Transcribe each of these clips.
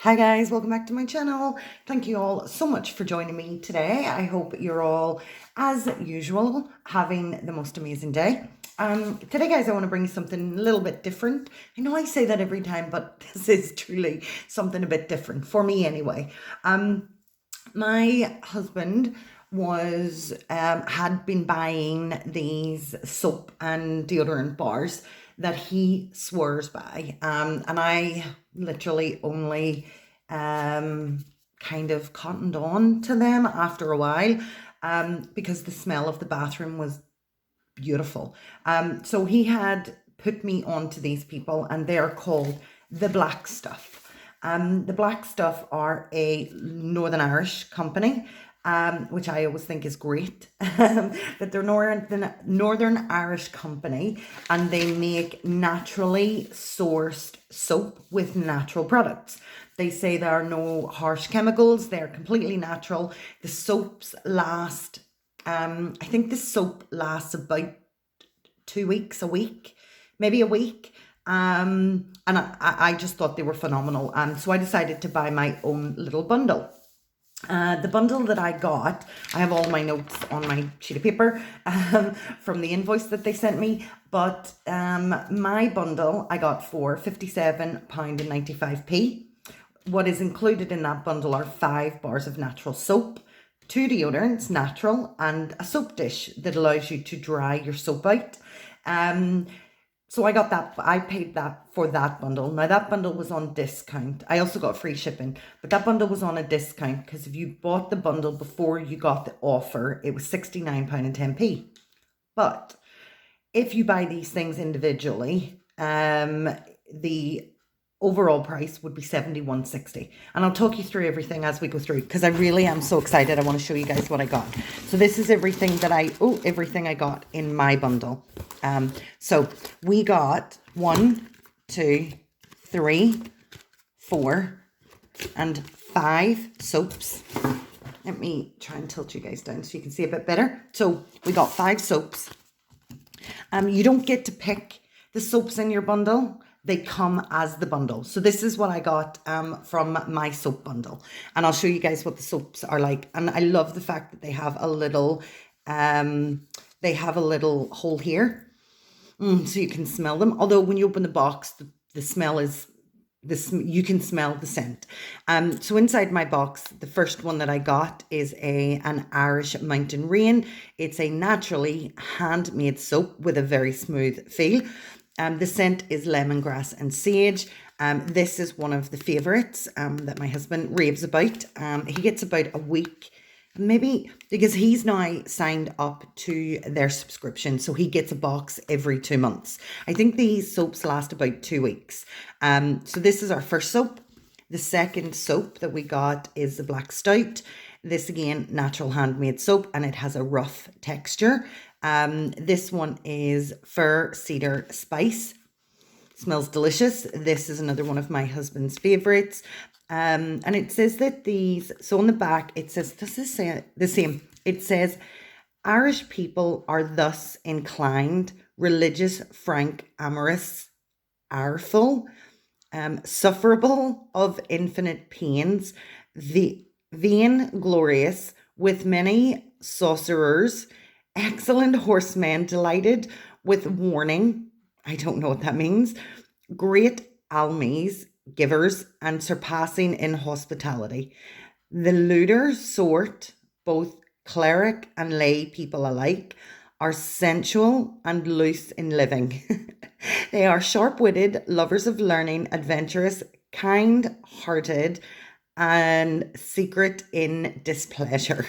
Hi guys, welcome back to my channel. Thank you all so much for joining me today. I hope you're all, as usual, having the most amazing day. Today guys, I want to bring you something a little bit different. I know I say that every time, but this is truly something a bit different, for me anyway. My husband was had been buying these soap and deodorant bars that he swears by, and I literally only kind of cottoned on to them after a while, because the smell of the bathroom was beautiful. So he had put me onto these people, and they're called the Black Stuff. The Black Stuff are a Northern Irish company, which I always think is great. That they're Northern Irish company, and they make naturally sourced soap with natural products. They say there are no harsh chemicals. They're completely natural. The soaps last, I think the soap lasts about 2 weeks, a week, maybe a week. And I just thought they were phenomenal. So I decided to buy my own little bundle. The bundle that I got, I have all my notes on my sheet of paper from the invoice that they sent me. But my bundle I got for £57.95. What is included in that bundle are 5 bars of natural soap, 2 deodorants, natural, and a soap dish that allows you to dry your soap out. So I got that. I paid that for that bundle. Now that bundle was on discount. I also got free shipping, but that bundle was on a discount because if you bought the bundle before you got the offer, it was £69.10. But if you buy these things individually, the overall price would be £71.60, and I'll talk you through everything as we go through because I really am so excited. I want to show you guys what I got. So this is everything that everything I got in my bundle. So we got 1, 2, 3, 4, and 5 soaps. Let me try and tilt you guys down so you can see a bit better. So we got 5 soaps. You don't get to pick the soaps in your bundle. They come as the bundle. So this is what I got from my soap bundle. And I'll show you guys what the soaps are like. And I love the fact that they have a little hole here. So you can smell them. Although when you open the box, the smell is you can smell the scent. So inside my box, the first one that I got is an Irish Mountain Rain. It's a naturally handmade soap with a very smooth feel. The scent is lemongrass and sage. This is one of the favorites that my husband raves about. He gets about a week, maybe, because he's now signed up to their subscription. So he gets a box every 2 months. I think these soaps last about 2 weeks. So this is our first soap. The second soap that we got is the Black Stout. This again, natural handmade soap, and it has a rough texture. This one is Fir Cedar Spice. Smells delicious. This is another one of my husband's favorites. And it says that these, so on the back, it says, does this say the same? It says, Irish people are thus inclined, religious, frank, amorous, ireful, sufferable of infinite pains, the vain glorious, with many sorcerers, excellent horsemen, delighted with warning. I don't know what that means. Great almies, givers, and surpassing in hospitality. The looter sort, both cleric and lay people alike, are sensual and loose in living. They are sharp-witted, lovers of learning, adventurous, kind-hearted, and secret in displeasure.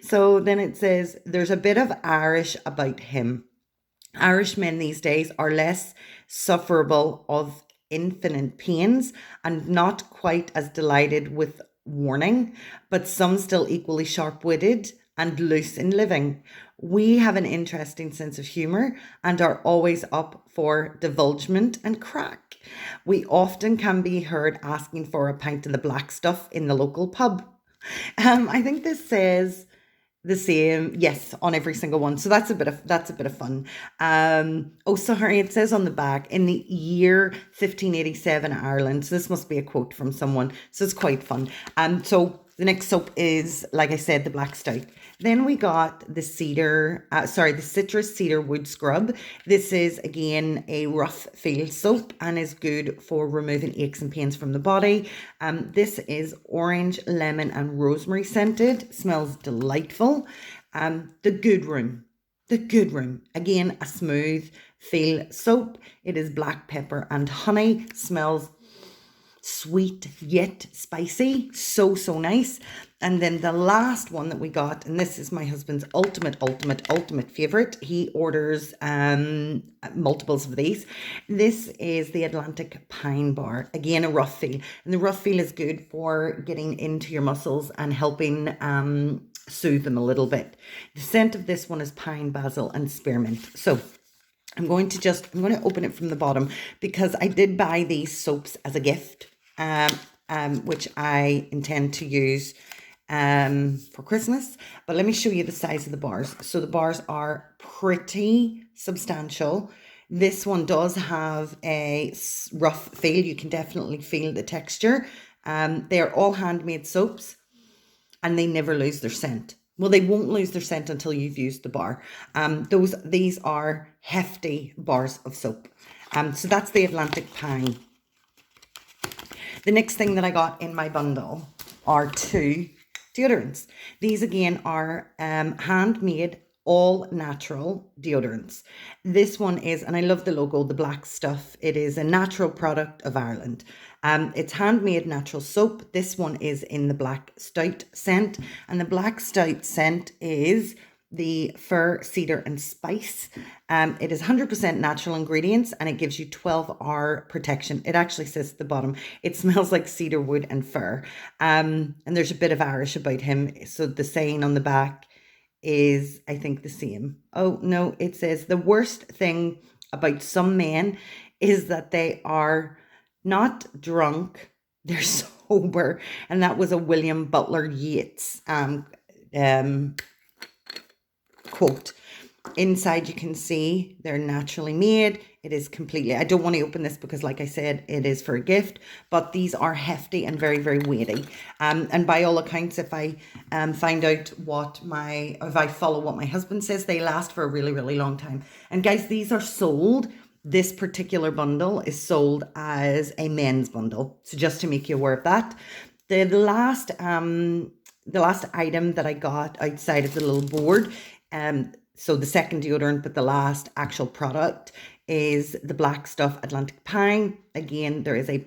So then it says, there's a bit of Irish about him. Irish men these days are less sufferable of infinite pains and not quite as delighted with warning, but some still equally sharp-witted and loose in living. We have an interesting sense of humour and are always up for divulgement and crack. We often can be heard asking for a pint of the Black Stuff in the local pub. I think this says The same, yes, on every single one. So that's a bit of fun. Oh, sorry, it says on the back in the year 1587 Ireland. So this must be a quote from someone. So it's quite fun. So the next soap is, like I said, the black stout. Then we got the the citrus cedar wood scrub. This is again a rough feel soap and is good for removing aches and pains from the body. This is orange, lemon, and rosemary scented. Smells delightful. The Good Room. The Good Room. Again, a smooth feel soap. It is black pepper and honey. Smells sweet yet spicy. So, so nice. And then the last one that we got, and this is my husband's ultimate favorite. He orders multiples of these. This is the Atlantic Pine Bar. Again, a rough feel. And the rough feel is good for getting into your muscles and helping soothe them a little bit. The scent of this one is pine, basil, and spearmint. So I'm going to open it from the bottom because I did buy these soaps as a gift, which I intend to use for Christmas. But let me show you the size of the bars. So the bars are pretty substantial. This one does have a rough feel. You can definitely feel the texture. They are all handmade soaps and they never lose their scent. Well, they won't lose their scent until you've used the bar. These are hefty bars of soap. So that's the Atlantic Pine. The next thing that I got in my bundle are two deodorants. These again are handmade, all natural deodorants. This one is, and I love the logo, the black stuff. It is a natural product of Ireland. It's handmade natural soap. This one is in the black stout scent, and the black stout scent is the fir, cedar, and spice. It is 100% natural ingredients, and it gives you 12-hour protection. It actually says at the bottom, it smells like cedar wood and fir. And there's a bit of Irish about him. So the saying on the back is, I think, the same. Oh, no, it says the worst thing about some men is that they are not drunk, they're sober. And that was a William Butler Yeats quote. Inside you can see they're naturally made. It is completely, I don't want to open this because like I said, it is for a gift, but these are hefty and very, very weighty. And by all accounts, if I find out if I follow what my husband says, they last for a really, really long time. And guys, these are sold. This particular bundle is sold as a men's bundle. So just to make you aware of that. The last item that I got outside of the little board, so the second deodorant, but the last actual product is the black stuff Atlantic Pine. Again, there is a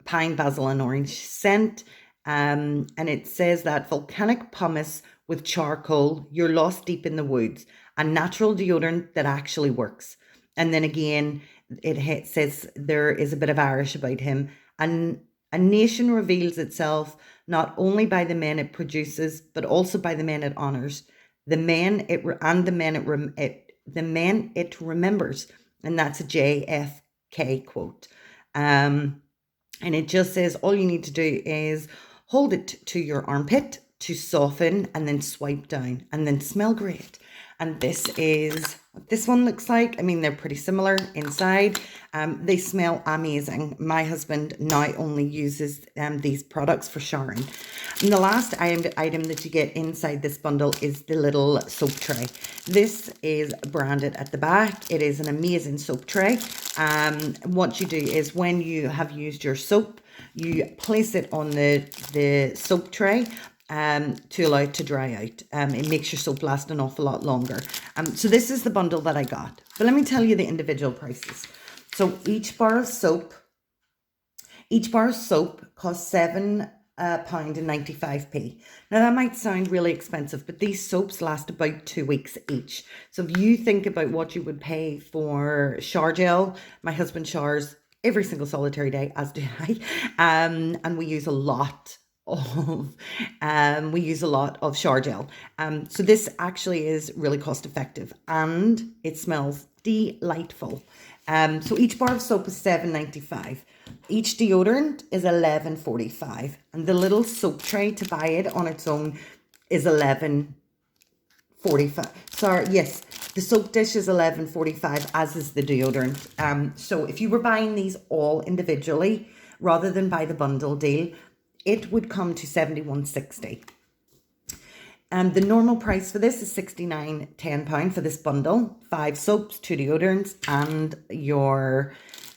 pine, basil, and orange scent. And it says that volcanic pumice with charcoal, you're lost deep in the woods. A natural deodorant that actually works. And then again, it says there is a bit of Irish about him. And a nation reveals itself not only by the men it produces, but also by the men it honors. The men it remembers, and that's a JFK quote. And it just says all you need to do is hold it to your armpit to soften, and then swipe down, and then smell great. And this is what this one looks like. I mean, they're pretty similar inside. They smell amazing. My husband now only uses these products for showering. And the last item that you get inside this bundle is the little soap tray. This is branded at the back. It is an amazing soap tray. What you do is when you have used your soap, you place it on the soap tray to allow it to dry out. It makes your soap last an awful lot longer. So this is the bundle that I got. But let me tell you the individual prices. So each bar of soap costs £7.95. Now that might sound really expensive, but these soaps last about 2 weeks each. So if you think about what you would pay for shower gel, my husband showers every single solitary day, as do I, and we use a lot of shower gel. So this actually is really cost effective, and it smells delightful. So each bar of soap is £7.95. Each deodorant is £11.45, and the little soap tray to buy it on its own is 11.45. Sorry, yes, the soap dish is 11.45, as is the deodorant. So if you were buying these all individually rather than buy the bundle deal, it would come to 71.60. The normal price for this is £69.10 for this bundle. 5 soaps, 2 deodorants, and your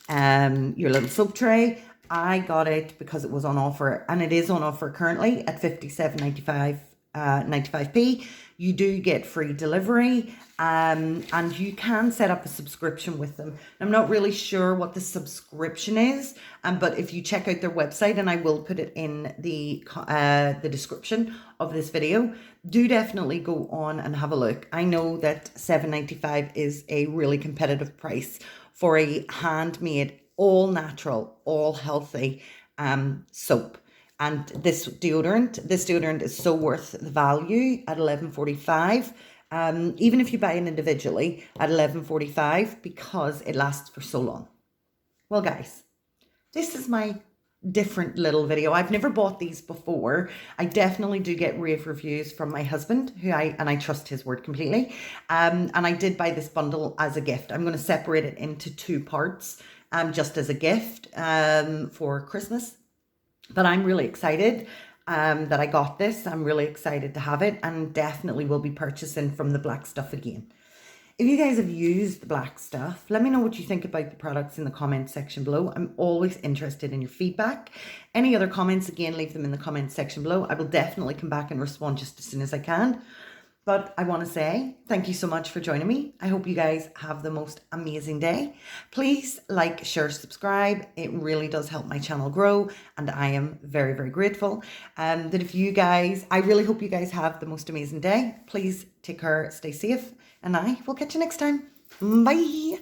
little soap tray. I got it because it was on offer, and it is on offer currently at 57.95, 95p. You do get free delivery, and you can set up a subscription with them. I'm not really sure what the subscription is, but if you check out their website, and I will put it in the description of this video, do definitely go on and have a look. I know that £7.95 is a really competitive price for a handmade, all natural, all healthy soap. And this deodorant is so worth the value at £11.45. Even if you buy it individually at £11.45, because it lasts for so long. Well, guys, this is my different little video. I've never bought these before. I definitely do get rave reviews from my husband, I trust his word completely. And I did buy this bundle as a gift. I'm going to separate it into 2 parts, just as a gift for Christmas. But I'm really excited that I got this. I'm really excited to have it, and definitely will be purchasing from the black stuff again. If you guys have used the black stuff, let me know what you think about the products in the comment section below. I'm always interested in your feedback. Any other comments, again, leave them in the comment section below. I will definitely come back and respond just as soon as I can. But I want to say thank you so much for joining me. I hope you guys have the most amazing day. Please like, share, subscribe. It really does help my channel grow, and I am very, very grateful. I really hope you guys have the most amazing day. Please take care, stay safe, and I will catch you next time. Bye.